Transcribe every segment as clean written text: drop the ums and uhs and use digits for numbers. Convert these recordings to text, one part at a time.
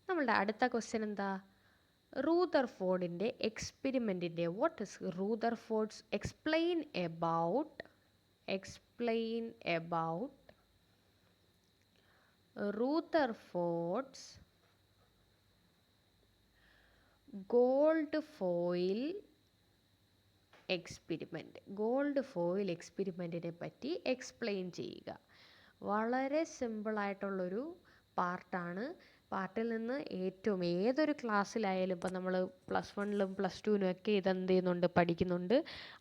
നമ്മളുടെ അടുത്ത ക്വസ്റ്റ്യൻ എന്താ? റൂദർഫോർഡിൻ്റെ എക്സ്പെരിമെൻറ്റിൻ്റെ what is Rutherford's explain about Rutherford's gold foil എക്സ്പെരിമെൻറ്റിനെ പറ്റി എക്സ്പ്ലെയിൻ ചെയ്യുക. വളരെ സിമ്പിളായിട്ടുള്ളൊരു പാർട്ടാണ്. പാർട്ടിൽ നിന്ന് ഏതൊരു ക്ലാസ്സിലായാലും ഇപ്പം നമ്മൾ +1 +2 ഒക്കെ ഇതെന്ത് ചെയ്യുന്നുണ്ട്, പഠിക്കുന്നുണ്ട്.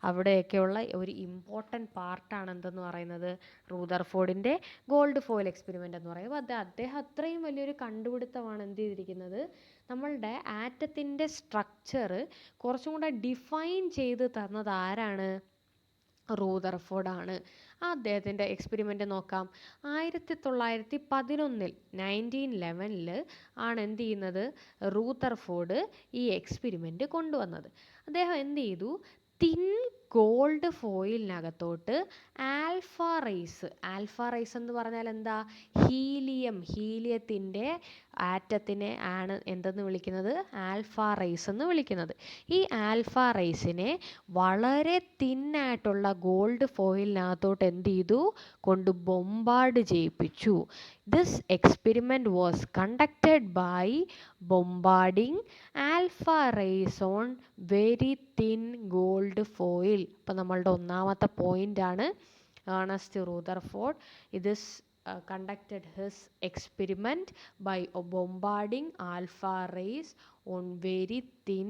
അവിടെയൊക്കെയുള്ള ഒരു ഇമ്പോർട്ടൻറ്റ് പാർട്ടാണ് എന്തെന്ന് പറയുന്നത്, റൂദർഫോർഡിൻ്റെ ഗോൾഡ് ഫോയിൽ എക്സ്പെരിമെൻ്റ് എന്ന് പറയുമ്പോൾ. അദ്ദേഹം അത്രയും വലിയൊരു കണ്ടുപിടുത്തമാണ് എന്ത് ചെയ്തിരിക്കുന്നത്, നമ്മളുടെ ആറ്റത്തിൻ്റെ സ്ട്രക്ചർ കുറച്ചും കൂടെ ഡിഫൈൻ ചെയ്ത് തന്നത് ആരാണ്? റൂദർഫോർഡാണ്. അദ്ദേഹത്തിൻ്റെ എക്സ്പെരിമെൻ്റ് നോക്കാം. 1911 ആണ് എന്ത് ചെയ്യുന്നത്, റൂദർഫോർഡ് ഈ എക്സ്പെരിമെൻ്റ് കൊണ്ടുവന്നത്. അദ്ദേഹം എന്ത് ചെയ്തു, തിൻ ഗോൾഡ് ഫോയിലിനകത്തോട്ട് ആൽഫ റേസ് എന്ന് പറഞ്ഞാൽ എന്താ, ഹീലിയത്തിൻ്റെ ആറ്റത്തിനെ ആണ് എന്തെന്ന് വിളിക്കുന്നത്, ആൽഫ റേസ് എന്ന് വിളിക്കുന്നത്. ഈ ആൽഫ റേസിനെ വളരെ തിന്നായിട്ടുള്ള ഗോൾഡ് ഫോയിലിനകത്തോട്ട് എന്ത് ചെയ്തു, കൊണ്ട് ബൊംബാർഡ് ചെയ്യിപ്പിച്ചു. This experiment was conducted by bombarding alpha rays on very thin gold foil. ഇപ്പം നമ്മളുടെ ഒന്നാമത്തെ പോയിൻ്റാണ്, Ernest Rutherford conducted his experiment by bombarding alpha rays on very thin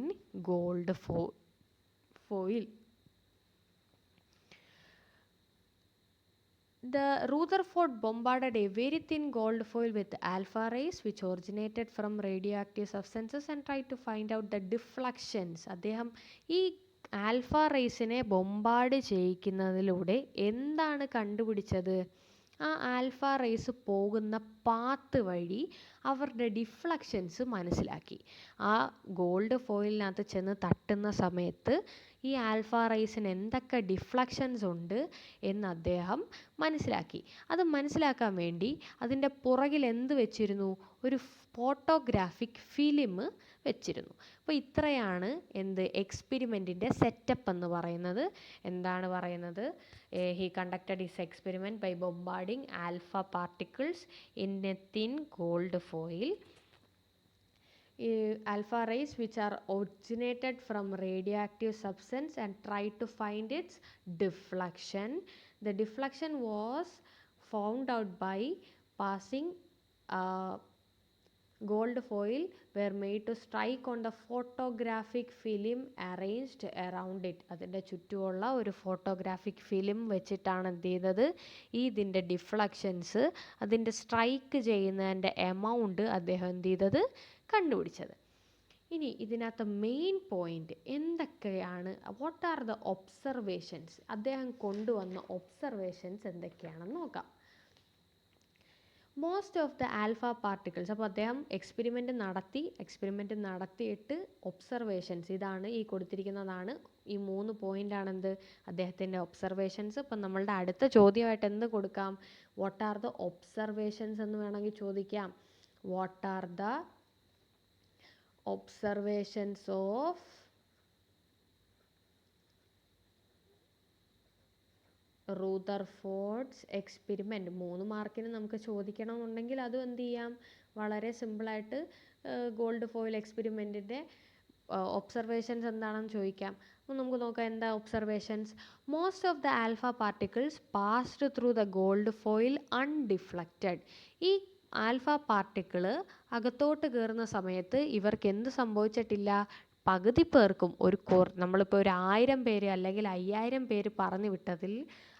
gold foil. The Rutherford bombarded a very thin gold foil with alpha rays which originated from radioactive substances and tried to find out the deflections. അദ്ദേഹം ഈ alpha റേസിനെ bombard ചെയ്യിക്കുന്നതിലൂടെ എന്താണ് കണ്ടുപിടിച്ചത്, ആ alpha rays പോകുന്ന path വഴി അവരുടെ deflections മനസ്സിലാക്കി. ആ ഗോൾഡ് ഫോയിലിനകത്ത് ചെന്ന് തട്ടുന്ന സമയത്ത് ഈ ആൽഫ റേസിന് എന്തൊക്കെ ഡിഫ്ലക്ഷൻസ് ഉണ്ട് എന്ന് അദ്ദേഹം മനസ്സിലാക്കി. അത് മനസ്സിലാക്കാൻ വേണ്ടി അതിൻ്റെ പുറകിൽ എന്ത് വെച്ചിരുന്നു, ഒരു ഫോട്ടോഗ്രാഫിക് ഫിലിം വെച്ചിരുന്നു. അപ്പോൾ ഇത്രയാണ് എന്ത് എക്സ്പെരിമെൻറ്റിൻ്റെ സെറ്റപ്പ് എന്ന് പറയുന്നത്. എന്താണ് പറയുന്നത്, he conducted his experiment by bombarding alpha particles in a thin gold foil. Alpha rays which are originated from radioactive substance and tried to find its deflection. The deflection was found out by passing gold foil were made to strike on the photographic film arranged around it. അതിൻ്റെ ചുറ്റുമുള്ള ഒരു photographic film വെച്ചിട്ടാണ് എന്ത് ചെയ്തത്, ഇതിൻ്റെ deflections, അതിൻ്റെ strike ചെയ്യുന്നതിൻ്റെ amount അദ്ദേഹം എന്ത് ചെയ്തത്, കണ്ടുപിടിച്ചത്. ഇനി ഇതിനകത്ത് മെയിൻ പോയിന്റ് എന്തൊക്കെയാണ്, വാട്ട് ആർ ദ ഒബ്സർവേഷൻസ്, അദ്ദേഹം കൊണ്ടുവന്ന ഒബ്സർവേഷൻസ് എന്തൊക്കെയാണെന്ന് നോക്കാം. Most of the alpha particles, അപ്പോൾ അദ്ദേഹം എക്സ്പെരിമെൻറ്റ് നടത്തിയിട്ട് ഒബ്സർവേഷൻസ്, ഇതാണ് ഈ കൊടുത്തിരിക്കുന്നതാണ്, ഈ 3 പോയിൻ്റാണ് എന്ത്, അദ്ദേഹത്തിൻ്റെ ഒബ്സർവേഷൻസ്. അപ്പം നമ്മളുടെ അടുത്ത ചോദ്യമായിട്ട് എന്ത് കൊടുക്കാം, വാട്ട് ആർ ദ ഒബ്സർവേഷൻസ് എന്ന് വേണമെങ്കിൽ ചോദിക്കാം. What are the observations of Rutherford's experiment. 3 മാർക്കിന് നമുക്ക് ചോദിക്കണമെന്നുണ്ടെങ്കിൽ അതും എന്ത് ചെയ്യാം, വളരെ സിമ്പിളായിട്ട് ഗോൾഡ് ഫോയിൽ എക്സ്പെരിമെൻറ്റിൻ്റെ ഒബ്സർവേഷൻസ് എന്താണെന്ന് ചോദിക്കാം. അപ്പോൾ നമുക്ക് നോക്കാം എന്താ observations. Most of the alpha particles passed through the gold foil undeflected. ഈ ആൽഫ പാർട്ടിക്കിള് അകത്തോട്ട് കയറുന്ന സമയത്ത് ഇവർക്ക് എന്ത് സംഭവിച്ചിട്ടില്ല, പകുതി പേർക്കും നമ്മളിപ്പോൾ ഒരു 1000 പേര് അല്ലെങ്കിൽ 5000 പേര് പറഞ്ഞു വിട്ടതിൽ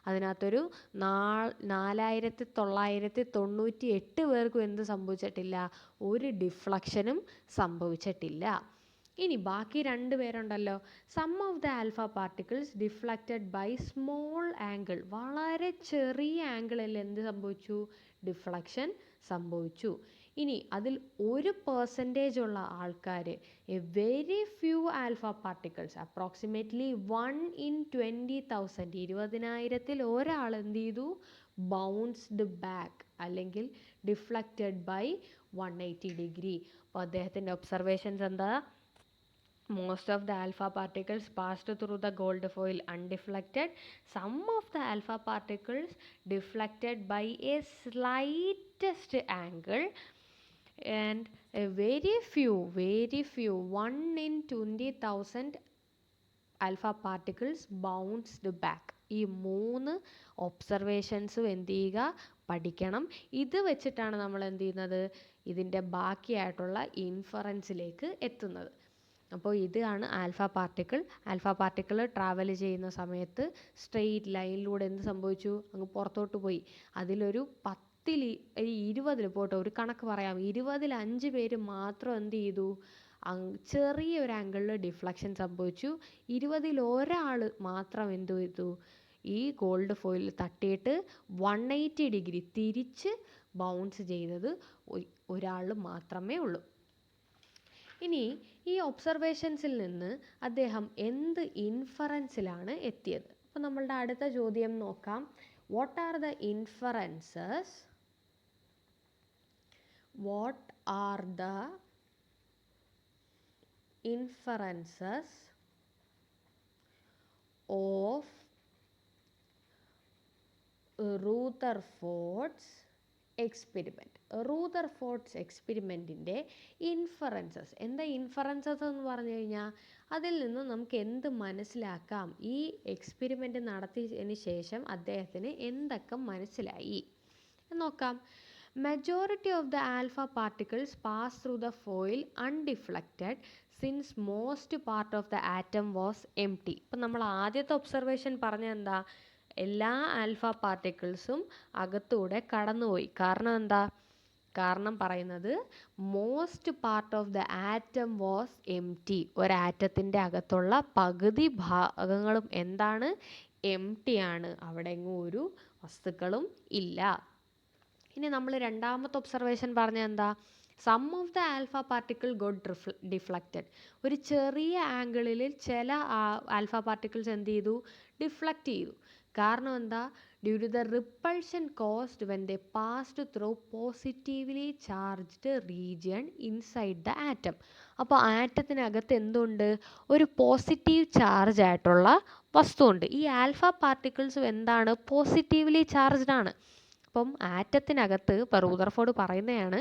അതിനകത്തൊരു 4998 പേർക്കും എന്ത് സംഭവിച്ചിട്ടില്ല, ഒരു ഡിഫ്ലക്ഷനും സംഭവിച്ചിട്ടില്ല. ഇനി ബാക്കി 2 പേരുണ്ടല്ലോ, some of the alpha particles deflected by small angle. വളരെ ചെറിയ ആംഗിളിൽ എന്ത് സംഭവിച്ചു, ഡിഫ്ലക്ഷൻ സംഭവിച്ചു. ഇനി അതിൽ 1% ഉള്ള ആൾക്കാർ, A very few alpha particles, approximately 1 in 20,000, 20,000-ൽ ഒരാൾ എന്ത് ചെയ്തു, ബൗൺസ്ഡ് ബാക്ക് അല്ലെങ്കിൽ ഡിഫ്ലക്റ്റഡ് ബൈ 180 ഡിഗ്രി. അപ്പോൾ അദ്ദേഹത്തിൻ്റെ ഒബ്സർവേഷൻസ് എന്താ? Most of the alpha particles passed through the gold foil undeflected. Some of the alpha particles deflected by a slightest angle, and a very few 1 in 20,000 alpha particles bounced back. ഈ 3 ഒബ്സർവേഷൻസും എന്ത് ചെയ്യുക? പഠിക്കണം. ഇത് വെച്ചിട്ടാണ് നമ്മൾ എന്ത് ചെയ്യുന്നത്? ഇതിൻ്റെ ബാക്കിയായിട്ടുള്ള ഇൻഫറൻസിലേക്ക് എത്തുന്നത്. അപ്പോൾ ഇതാണ് ആൽഫ പാർട്ടിക്കിൾ ട്രാവൽ ചെയ്യുന്ന സമയത്ത് സ്ട്രെയിറ്റ് ലൈനിലൂടെ എന്ത് സംഭവിച്ചു? അങ്ങ് പുറത്തോട്ട് പോയി. അതിലൊരു 20 പോട്ടെ, ഒരു കണക്ക് പറയാം, 20-ൽ 5 പേര് മാത്രം എന്ത് ചെയ്തു? ചെറിയൊരു ആംഗിളിൽ ഡിഫ്ലക്ഷൻ സംഭവിച്ചു. 20-ൽ ഒരാൾ മാത്രം എന്ത് ചെയ്തു? ഈ ഗോൾഡ് ഫോയിൽ തട്ടിയിട്ട് 180 ഡിഗ്രി തിരിച്ച് ബൗൺസ് ചെയ്തത് ഒരാൾ മാത്രമേ ഉള്ളൂ. ഇനി ഈ ഒബ്സർവേഷൻസിൽ നിന്ന് അദ്ദേഹം എന്ത് ഇൻഫറൻസിലാണ് എത്തിയത്? അപ്പോൾ നമ്മളുടെ അടുത്ത ചോദ്യം നോക്കാം. What are the inferences of Rutherford's experiment? Rutherford's എക്സ്പെരിമെൻറ്റിൻ്റെ ഇൻഫറൻസസ് എന്താ? ഇൻഫറൻസസ് എന്ന് പറഞ്ഞു കഴിഞ്ഞാൽ അതിൽ നിന്ന് നമുക്ക് എന്ത് മനസ്സിലാക്കാം? ഈ എക്സ്പെരിമെൻറ്റ് നടത്തിയതിന് ശേഷം അദ്ദേഹത്തിന് എന്തൊക്കെ മനസ്സിലായി നോക്കാം. Majority of the alpha particles pass through the foil undeflected since most part of the atom was empty. ഇപ്പം നമ്മൾ ആദ്യത്തെ ഒബ്സർവേഷൻ പറഞ്ഞ എന്താ? എല്ലാ ആൽഫ പാർട്ടിക്കിൾസും അകത്തൂടെ കടന്നുപോയി. കാരണം എന്താ? കാരണം പറയുന്നത് most part of the atom was empty. ഒരാറ്റത്തിൻ്റെ അകത്തുള്ള പകുതി ഭാഗങ്ങളും എന്താണ്? എംറ്റി ആണ്. അവിടെ എങ്ങും ഒരു വസ്തുക്കളും ഇല്ല. ഇനി നമ്മൾ രണ്ടാമത്തെ ഒബ്സർവേഷൻ പറഞ്ഞ എന്താ? Some of the alpha particle got deflected. ഒരു ചെറിയ ആംഗിളിൽ ചില ആൽഫ പാർട്ടിക്കിൾസ് എന്ത് ചെയ്തു? ഡിഫ്ലക്റ്റ് ചെയ്തു. കാരണം എന്താ? Due to the repulsion caused when they passed through positively charged region inside the atom. അപ്പോൾ ആറ്റത്തിനകത്ത് എന്തുണ്ട്? ഒരു പോസിറ്റീവ് ചാർജ് ആയിട്ടുള്ള വസ്തുവുണ്ട്. ഈ ആൽഫ പാർട്ടിക്കിൾസും എന്താണ്? പോസിറ്റീവ്ലി ചാർജ്ഡ് ആണ്. അപ്പം ആറ്റത്തിനകത്ത് ഇപ്പോൾ റൂദർഫോർഡ് പറയുന്നതാണ്,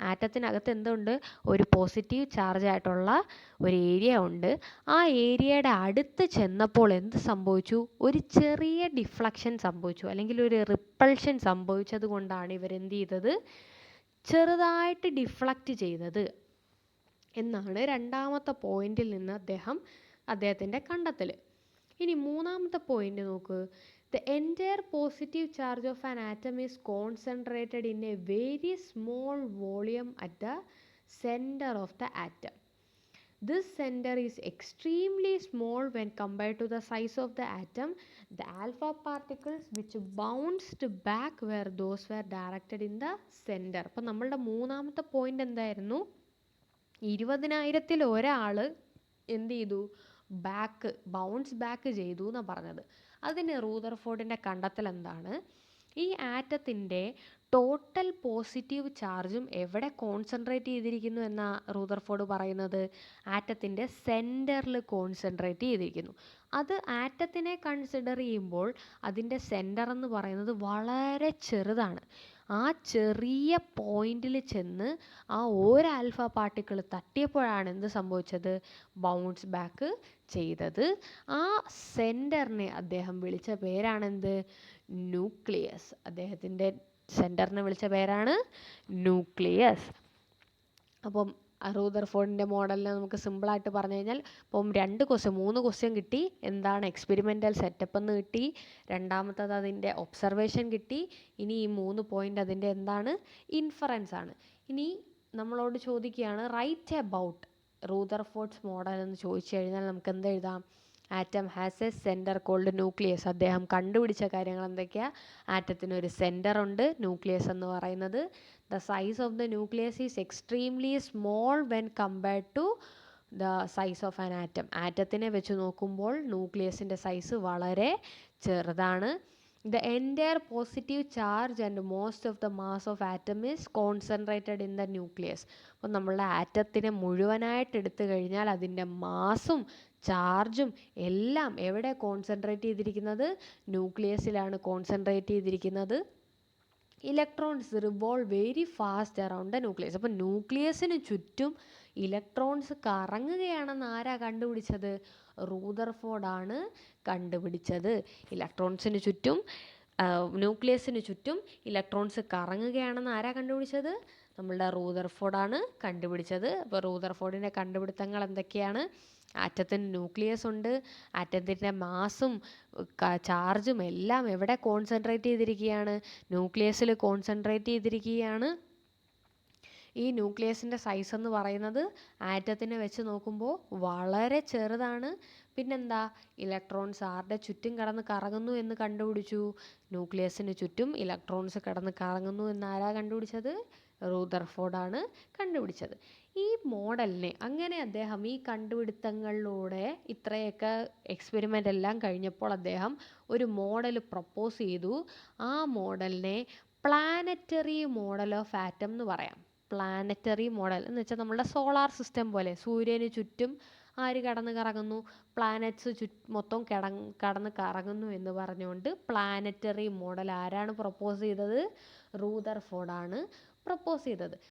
ആറ്റത്തിനകത്ത് എന്തുണ്ട്? ഒരു പോസിറ്റീവ് ചാർജ് ആയിട്ടുള്ള ഒരു ഏരിയ ഉണ്ട്. ആ ഏരിയയുടെ അടുത്ത് ചെന്നപ്പോൾ എന്ത് സംഭവിച്ചു? ഒരു ചെറിയ ഡിഫ്ലക്ഷൻ സംഭവിച്ചു, അല്ലെങ്കിൽ ഒരു റിപ്പൾഷൻ സംഭവിച്ചത് കൊണ്ടാണ് ഇവരെന്ത് ചെയ്തത്? ചെറുതായിട്ട് ഡിഫ്ലക്റ്റ് ചെയ്തത് എന്നാണ് രണ്ടാമത്തെ പോയിന്റിൽ നിന്ന് അദ്ദേഹത്തിൻ്റെ കണ്ടെത്തൽ. ഇനി മൂന്നാമത്തെ പോയിന്റ് നോക്ക്. The entire positive charge of an atom is concentrated in a very small volume at the center of the atom. This center is extremely small when compared to the size of the atom. The alpha particles which bounced back were directed in the center. അപ്പോൾ നമ്മളുടെ മൂന്നാമത്തെ point എന്തായിരുന്നു? 20,000-ൽ ഒരാൾ എന്ത് ചെയ്തു? Bounce back ചെയ്തു എന്നാണ് പറഞ്ഞത്. അതിന് റൂദർഫോർഡിൻ്റെ കണ്ടെത്തൽ എന്താണ്? ഈ ആറ്റത്തിൻ്റെ ടോട്ടൽ പോസിറ്റീവ് ചാർജും എവിടെ കോൺസെൻട്രേറ്റ് ചെയ്തിരിക്കുന്നു എന്നാണ് റൂദർഫോർഡ് പറയുന്നത്? ആറ്റത്തിൻ്റെ സെൻറ്ററിൽ കോൺസെൻട്രേറ്റ് ചെയ്തിരിക്കുന്നു. അത് ആറ്റത്തിനെ കൺസിഡർ ചെയ്യുമ്പോൾ അതിൻ്റെ സെൻറ്റർ എന്ന് പറയുന്നത് വളരെ ചെറുതാണ്. ആ ചെറിയ പോയിന്റിൽ ചെന്ന് ആ ഒരു ആൽഫ പാർട്ടിക്കിൾ തട്ടിയപ്പോഴാണ് എന്ത് സംഭവിച്ചത്? ബൗൺസ് ബാക്ക് ചെയ്തത്. ആ സെൻറ്ററിനെ അദ്ദേഹം വിളിച്ച പേരാണെന്ത്? ന്യൂക്ലിയസ്. അദ്ദേഹത്തിൻ്റെ സെൻറ്ററിനെ വിളിച്ച പേരാണ് ന്യൂക്ലിയസ്. അപ്പം റൂദർഫോർഡിൻ്റെ മോഡലിനെ നമുക്ക് സിമ്പിളായിട്ട് പറഞ്ഞു കഴിഞ്ഞാൽ, ഇപ്പം 3 ക്വസ്റ്റ്യൻ കിട്ടി. എന്താണ് എക്സ്പെരിമെൻ്റൽ സെറ്റപ്പ് എന്ന് കിട്ടി, രണ്ടാമത്തത് അതിൻ്റെ ഒബ്സർവേഷൻ കിട്ടി, ഇനി ഈ 3 പോയിൻ്റ് അതിൻ്റെ എന്താണ്? ഇൻഫറൻസ് ആണ്. ഇനി നമ്മളോട് ചോദിക്കുകയാണ് റൈറ്റ് എബൌട്ട് റൂദർഫോർഡ്സ് മോഡൽ എന്ന് ചോദിച്ചു കഴിഞ്ഞാൽ നമുക്ക് എന്ത് എഴുതാം? Atom has a centre called nucleus. അദ്ദേഹം കണ്ടുപിടിച്ച കാര്യങ്ങൾ എന്തൊക്കെയാണ്? ആറ്റത്തിനൊരു സെൻറ്റർ ഉണ്ട്, ന്യൂക്ലിയസ് എന്ന് പറയുന്നത്. The size of the nucleus is extremely small when compared to the size of an atom. ആറ്റത്തിനെ വെച്ച് നോക്കുമ്പോൾ ന്യൂക്ലിയസിൻ്റെ സൈസ് വളരെ ചെറുതാണ്. The entire positive charge and most of the mass of atom is concentrated in the nucleus. അപ്പോൾ നമ്മളുടെ ആറ്റത്തിനെ മുഴുവനായിട്ട് എടുത്തു കഴിഞ്ഞാൽ അതിൻ്റെ മാസും ചാർജും എല്ലാം എവിടെ കോൺസെൻട്രേറ്റ് ചെയ്തിരിക്കുന്നത്? ന്യൂക്ലിയസിലാണ് കോൺസെൻട്രേറ്റ് ചെയ്തിരിക്കുന്നത്. Electrons revolve very fast around the nucleus. അപ്പോൾ ന്യൂക്ലിയസിന് ചുറ്റും ഇലക്ട്രോൺസ് കറങ്ങുകയാണെന്ന് ആരാ കണ്ടുപിടിച്ചത്? റൂദർഫോർഡാണ് കണ്ടുപിടിച്ചത്. ഇലക്ട്രോൺസിന് ചുറ്റും ന്യൂക്ലിയസിന് ചുറ്റും ഇലക്ട്രോൺസ് കറങ്ങുകയാണെന്ന് ആരാ കണ്ടുപിടിച്ചത്? നമ്മളുടെ റൂദർഫോർഡാണ് കണ്ടുപിടിച്ചത്. അപ്പോൾ റൂദർഫോർഡിൻ്റെ കണ്ടുപിടുത്തങ്ങൾ എന്തൊക്കെയാണ്? ആറ്റത്തിന് ന്യൂക്ലിയസ് ഉണ്ട്, ആറ്റത്തിൻ്റെ മാസും ചാർജും എല്ലാം എവിടെ കോൺസെൻട്രേറ്റ് ചെയ്തിരിക്കുകയാണ്? ന്യൂക്ലിയസിൽ കോൺസെൻട്രേറ്റ് ചെയ്തിരിക്കുകയാണ്. ഈ ന്യൂക്ലിയസിൻ്റെ സൈസ് എന്ന് പറയുന്നത് ആറ്റത്തിനെ വെച്ച് നോക്കുമ്പോൾ വളരെ ചെറുതാണ്. പിന്നെന്താ? ഇലക്ട്രോൺസ് ആരുടെ ചുറ്റും കിടന്ന് കറങ്ങുന്നു എന്ന് കണ്ടുപിടിച്ചു? ന്യൂക്ലിയസിന് ചുറ്റും ഇലക്ട്രോൺസ് കിടന്ന് കറങ്ങുന്നു എന്ന് ആരാ കണ്ടുപിടിച്ചത്? റൂദർഫോർഡാണ് കണ്ടുപിടിച്ചത്. ഈ മോഡലിനെ അങ്ങനെ അദ്ദേഹം ഈ കണ്ടുപിടുത്തങ്ങളിലൂടെ ഇത്രയൊക്കെ എക്സ്പെരിമെൻ്റ് എല്ലാം കഴിഞ്ഞപ്പോൾ അദ്ദേഹം ഒരു മോഡൽ പ്രപ്പോസ് ചെയ്തു. ആ മോഡലിനെ പ്ലാനറ്ററി മോഡൽ ഓഫ് ആറ്റം എന്ന് പറയാം. പ്ലാനറ്ററി മോഡൽ എന്ന് വെച്ചാൽ നമ്മളുടെ സോളാർ സിസ്റ്റം പോലെ സൂര്യന് ചുറ്റും ആര് കടന്ന് കറങ്ങുന്നു? പ്ലാനറ്റ്സ് മൊത്തം കടന്ന് കറങ്ങുന്നു എന്ന് പറഞ്ഞുകൊണ്ട് പ്ലാനറ്ററി മോഡൽ ആരാണ് പ്രപ്പോസ് ചെയ്തത്? റൂദർഫോർഡാണ് പ്രപ്പോസ് ചെയ്തത്.